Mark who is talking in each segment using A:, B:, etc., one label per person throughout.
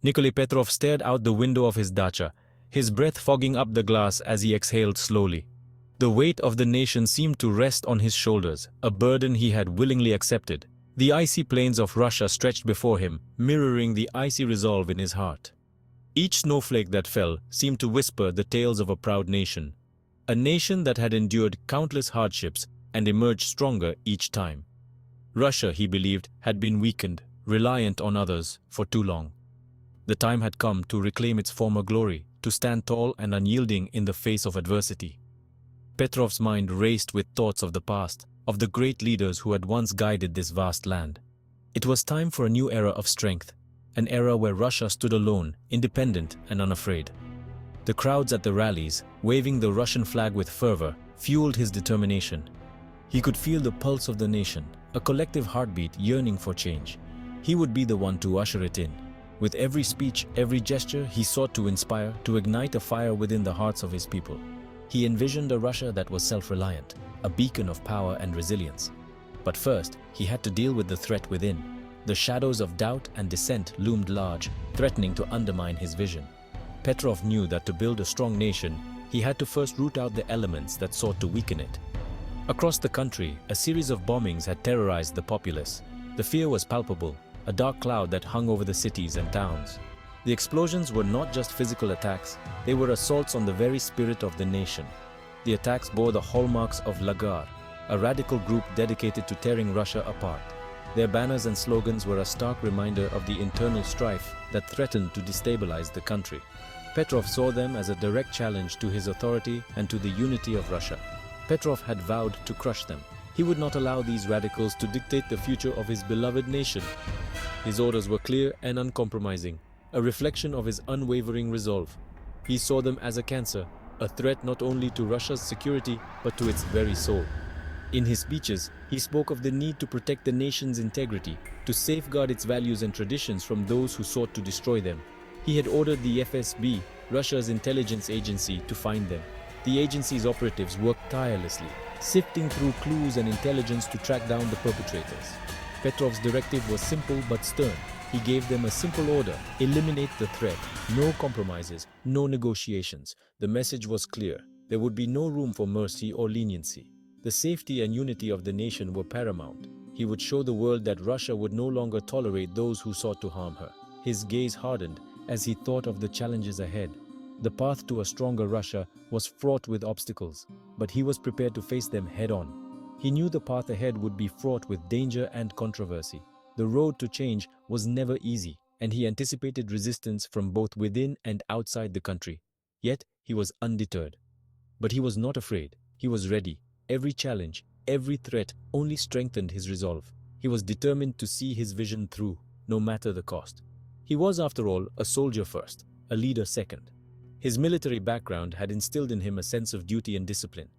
A: Nikolai Petrov stared out the window of his dacha, his breath fogging up the glass as he exhaled slowly. The weight of the nation seemed to rest on his shoulders, a burden he had willingly accepted. The icy plains of Russia stretched before him, mirroring the icy resolve in his heart. Each snowflake that fell seemed to whisper the tales of a proud nation. A nation that had endured countless hardships and emerged stronger each time. Russia, he believed, had been weakened, reliant on others, for too long. The time had come to reclaim its former glory, to stand tall and unyielding in the face of adversity. Petrov's mind raced with thoughts of the past, of the great leaders who had once guided this vast land. It was time for a new era of strength, an era where Russia stood alone, independent and unafraid. The crowds at the rallies, waving the Russian flag with fervor, fueled his determination. He could feel the pulse of the nation, a collective heartbeat yearning for change. He would be the one to usher it in. With every speech, every gesture, he sought to inspire, to ignite a fire within the hearts of his people. He envisioned a Russia that was self-reliant, a beacon of power and resilience. But first, he had to deal with the threat within. The shadows of doubt and dissent loomed large, threatening to undermine his vision. Petrov knew that to build a strong nation, he had to first root out the elements that sought to weaken it. Across the country, a series of bombings had terrorized the populace. The fear was palpable, a dark cloud that hung over the cities and towns. The explosions were not just physical attacks, they were assaults on the very spirit of the nation. The attacks bore the hallmarks of Lagar, a radical group dedicated to tearing Russia apart. Their banners and slogans were a stark reminder of the internal strife that threatened to destabilize the country. Petrov saw them as a direct challenge to his authority and to the unity of Russia. Petrov had vowed to crush them. He would not allow these radicals to dictate the future of his beloved nation. His orders were clear and uncompromising, a reflection of his unwavering resolve. He saw them as a cancer, a threat not only to Russia's security but to its very soul. In his speeches, he spoke of the need to protect the nation's integrity, to safeguard its values and traditions from those who sought to destroy them. He had ordered the FSB, Russia's intelligence agency, to find them. The agency's operatives worked tirelessly, sifting through clues and intelligence to track down the perpetrators. Petrov's directive was simple but stern. He gave them a simple order: eliminate the threat, no compromises, no negotiations. The message was clear. There would be no room for mercy or leniency. The safety and unity of the nation were paramount. He would show the world that Russia would no longer tolerate those who sought to harm her. His gaze hardened as he thought of the challenges ahead. The path to a stronger Russia was fraught with obstacles, but he was prepared to face them head-on. He knew the path ahead would be fraught with danger and controversy. The road to change was never easy, and he anticipated resistance from both within and outside the country. Yet, he was undeterred. But he was not afraid. He was ready. Every challenge, every threat only strengthened his resolve. He was determined to see his vision through, no matter the cost. He was, after all, a soldier first, a leader second. His military background had instilled in him a sense of duty and discipline.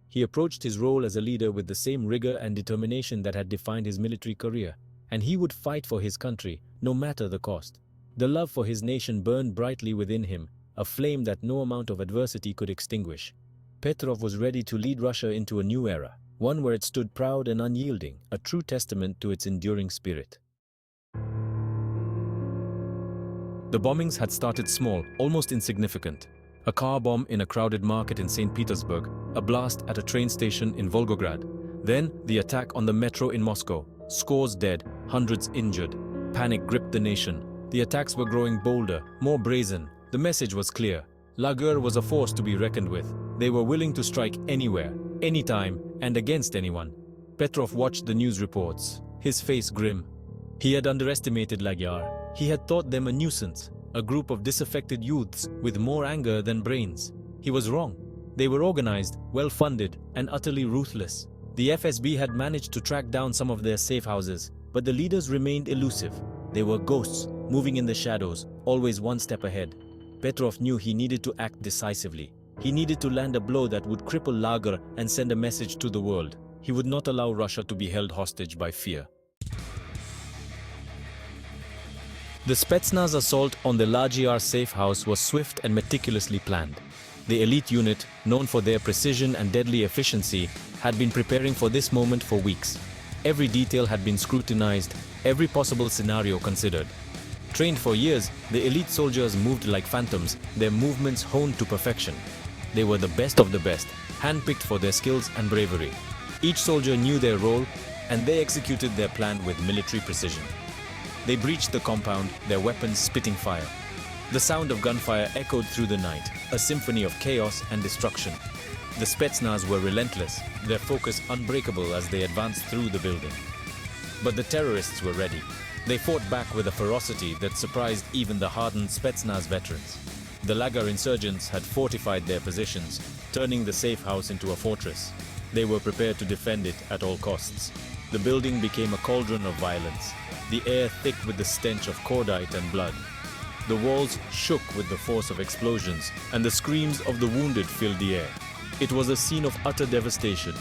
A: He approached his role as a leader with the same rigor and determination that had defined his military career, and he would fight for his country, no matter the cost. The love for his nation burned brightly within him, a flame that no amount of adversity could extinguish. Petrov was ready to lead Russia into a new era, one where it stood proud and unyielding, a true testament to its enduring spirit. The bombings had started small, almost insignificant. A car bomb in a crowded market in St. Petersburg, a blast at a train station in Volgograd. Then, the attack on the metro in Moscow. Scores dead, hundreds injured. Panic gripped the nation. The attacks were growing bolder, more brazen. The message was clear. Lagar was a force to be reckoned with. They were willing to strike anywhere, anytime, and against anyone. Petrov watched the news reports, his face grim. He had underestimated Lagar. He had thought them a nuisance, a group of disaffected youths with more anger than brains. He was wrong. They were organized, well-funded, and utterly ruthless. The FSB had managed to track down some of their safe houses, but the leaders remained elusive. They were ghosts, moving in the shadows, always one step ahead. Petrov knew he needed to act decisively. He needed to land a blow that would cripple Lagar and send a message to the world. He would not allow Russia to be held hostage by fear. The Spetsnaz assault on the Lagar safe house was swift and meticulously planned. The elite unit, known for their precision and deadly efficiency, had been preparing for this moment for weeks. Every detail had been scrutinized, every possible scenario considered. Trained for years, the elite soldiers moved like phantoms, their movements honed to perfection. They were the best of the best, handpicked for their skills and bravery. Each soldier knew their role, and they executed their plan with military precision. They breached the compound, their weapons spitting fire. The sound of gunfire echoed through the night, a symphony of chaos and destruction. The Spetsnaz were relentless, their focus unbreakable as they advanced through the building. But the terrorists were ready. They fought back with a ferocity that surprised even the hardened Spetsnaz veterans. The Lagar insurgents had fortified their positions, turning the safe house into a fortress. They were prepared to defend it at all costs. The building became a cauldron of violence, the air thick with the stench of cordite and blood. The walls shook with the force of explosions, and the screams of the wounded filled the air. It was a scene of utter devastation.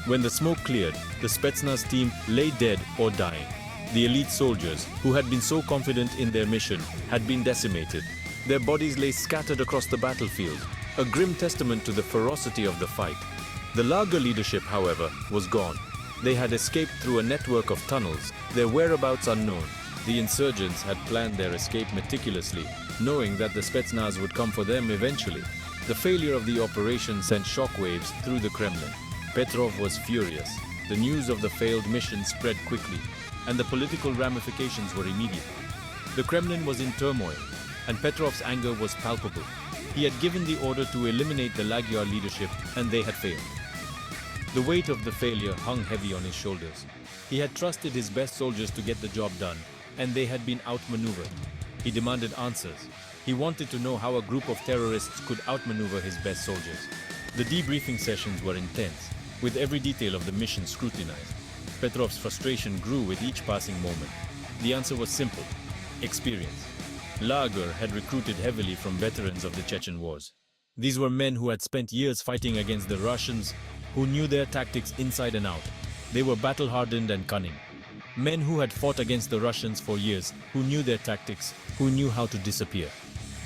A: When the smoke cleared, the Spetsnaz team lay dead or dying. The elite soldiers, who had been so confident in their mission, had been decimated. Their bodies lay scattered across the battlefield, a grim testament to the ferocity of the fight. The Lager leadership, however, was gone. They had escaped through a network of tunnels, their whereabouts unknown. The insurgents had planned their escape meticulously, knowing that the Spetsnaz would come for them eventually. The failure of the operation sent shockwaves through the Kremlin. Petrov was furious. The news of the failed mission spread quickly, and the political ramifications were immediate. The Kremlin was in turmoil, and Petrov's anger was palpable. He had given the order to eliminate the Magyar leadership, and they had failed. The weight of the failure hung heavy on his shoulders. He had trusted his best soldiers to get the job done, and they had been outmaneuvered. He demanded answers. He wanted to know how a group of terrorists could outmaneuver his best soldiers. The debriefing sessions were intense, with every detail of the mission scrutinized. Petrov's frustration grew with each passing moment. The answer was simple: experience. Lager had recruited heavily from veterans of the Chechen wars. These were men who had spent years fighting against the Russians, who knew their tactics inside and out. They were battle-hardened and cunning. Men who had fought against the Russians for years, who knew their tactics, who knew how to disappear.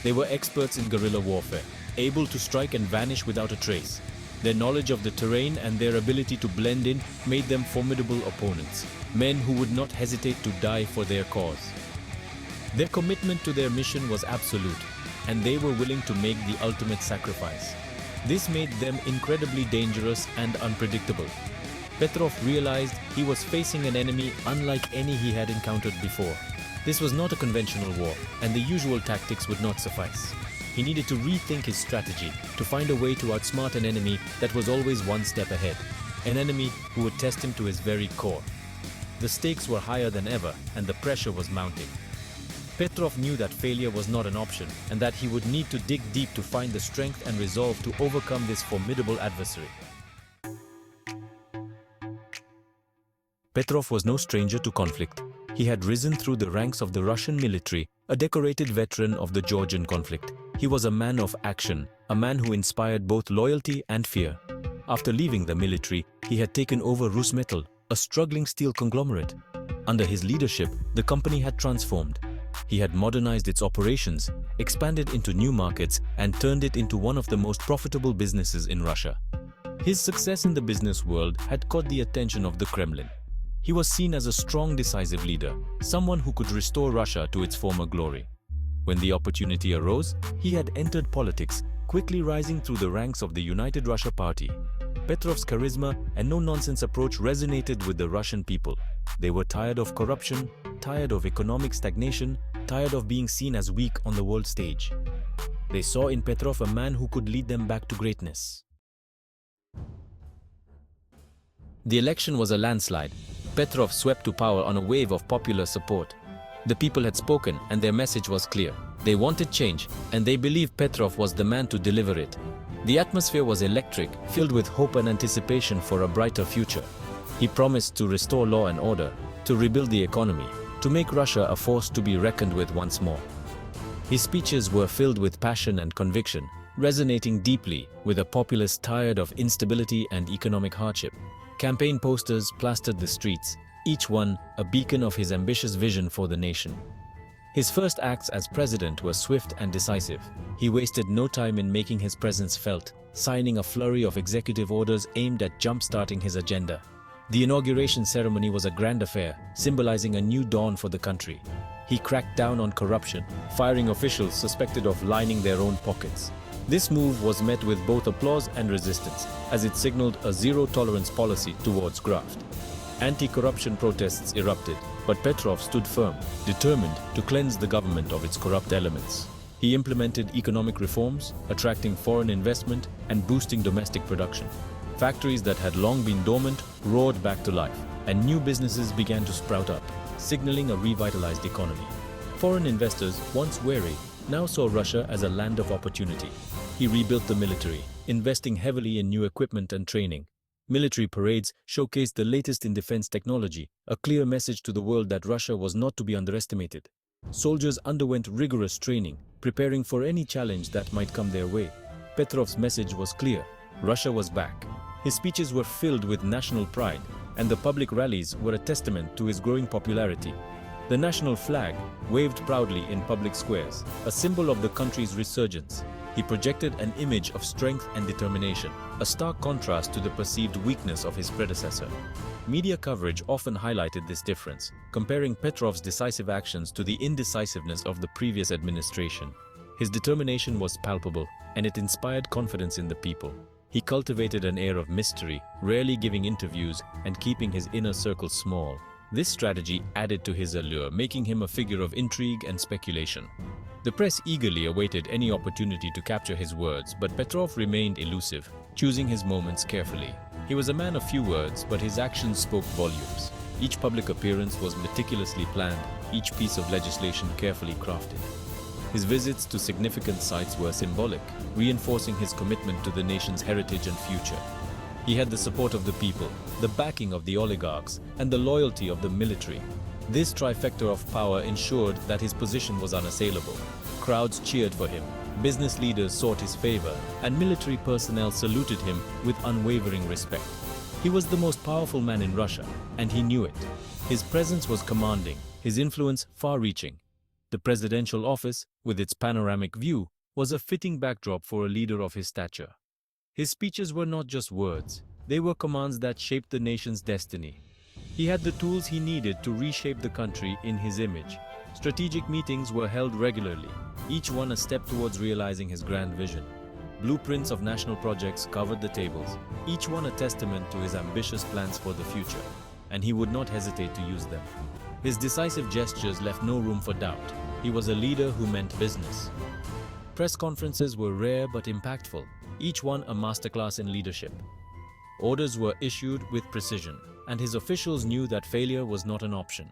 A: They were experts in guerrilla warfare, able to strike and vanish without a trace. Their knowledge of the terrain and their ability to blend in made them formidable opponents, men who would not hesitate to die for their cause. Their commitment to their mission was absolute, and they were willing to make the ultimate sacrifice. This made them incredibly dangerous and unpredictable. Petrov realized he was facing an enemy unlike any he had encountered before. This was not a conventional war, and the usual tactics would not suffice. He needed to rethink his strategy, to find a way to outsmart an enemy that was always one step ahead. An enemy who would test him to his very core. The stakes were higher than ever, and the pressure was mounting. Petrov knew that failure was not an option, and that he would need to dig deep to find the strength and resolve to overcome this formidable adversary. Petrov was no stranger to conflict. He had risen through the ranks of the Russian military, a decorated veteran of the Georgian conflict. He was a man of action, a man who inspired both loyalty and fear. After leaving the military, he had taken over Rusmetal, a struggling steel conglomerate. Under his leadership, the company had transformed. He had modernized its operations, expanded into new markets, and turned it into one of the most profitable businesses in Russia. His success in the business world had caught the attention of the Kremlin. He was seen as a strong, decisive leader, someone who could restore Russia to its former glory. When the opportunity arose, he had entered politics, quickly rising through the ranks of the United Russia Party. Petrov's charisma and no-nonsense approach resonated with the Russian people. They were tired of corruption, tired of economic stagnation, tired of being seen as weak on the world stage. They saw in Petrov a man who could lead them back to greatness. The election was a landslide. Petrov swept to power on a wave of popular support. The people had spoken, and their message was clear. They wanted change, and they believed Petrov was the man to deliver it. The atmosphere was electric, filled with hope and anticipation for a brighter future. He promised to restore law and order, to rebuild the economy, to make Russia a force to be reckoned with once more. His speeches were filled with passion and conviction, resonating deeply with a populace tired of instability and economic hardship. Campaign posters plastered the streets, each one a beacon of his ambitious vision for the nation. His first acts as president were swift and decisive. He wasted no time in making his presence felt, signing a flurry of executive orders aimed at jump-starting his agenda. The inauguration ceremony was a grand affair, symbolizing a new dawn for the country. He cracked down on corruption, firing officials suspected of lining their own pockets. This move was met with both applause and resistance, as it signaled a zero-tolerance policy towards graft. Anti-corruption protests erupted, but Petrov stood firm, determined to cleanse the government of its corrupt elements. He implemented economic reforms, attracting foreign investment and boosting domestic production. Factories that had long been dormant roared back to life, and new businesses began to sprout up, signaling a revitalized economy. Foreign investors, once wary, now saw Russia as a land of opportunity. He rebuilt the military, investing heavily in new equipment and training. Military parades showcased the latest in defense technology, a clear message to the world that Russia was not to be underestimated. Soldiers underwent rigorous training, preparing for any challenge that might come their way. Petrov's message was clear: Russia was back. His speeches were filled with national pride, and the public rallies were a testament to his growing popularity. The national flag waved proudly in public squares, a symbol of the country's resurgence. He projected an image of strength and determination, a stark contrast to the perceived weakness of his predecessor. Media coverage often highlighted this difference, comparing Petrov's decisive actions to the indecisiveness of the previous administration. His determination was palpable, and it inspired confidence in the people. He cultivated an air of mystery, rarely giving interviews and keeping his inner circle small. This strategy added to his allure, making him a figure of intrigue and speculation. The press eagerly awaited any opportunity to capture his words, but Petrov remained elusive, choosing his moments carefully. He was a man of few words, but his actions spoke volumes. Each public appearance was meticulously planned, each piece of legislation carefully crafted. His visits to significant sites were symbolic, reinforcing his commitment to the nation's heritage and future. He had the support of the people, the backing of the oligarchs, and the loyalty of the military. This trifecta of power ensured that his position was unassailable. Crowds cheered for him, business leaders sought his favor, and military personnel saluted him with unwavering respect. He was the most powerful man in Russia, and he knew it. His presence was commanding, his influence far-reaching. The presidential office, with its panoramic view, was a fitting backdrop for a leader of his stature. His speeches were not just words, they were commands that shaped the nation's destiny. He had the tools he needed to reshape the country in his image. Strategic meetings were held regularly, each one a step towards realizing his grand vision. Blueprints of national projects covered the tables, each one a testament to his ambitious plans for the future, and he would not hesitate to use them. His decisive gestures left no room for doubt. He was a leader who meant business. Press conferences were rare but impactful, each one a masterclass in leadership. Orders were issued with precision, and his officials knew that failure was not an option.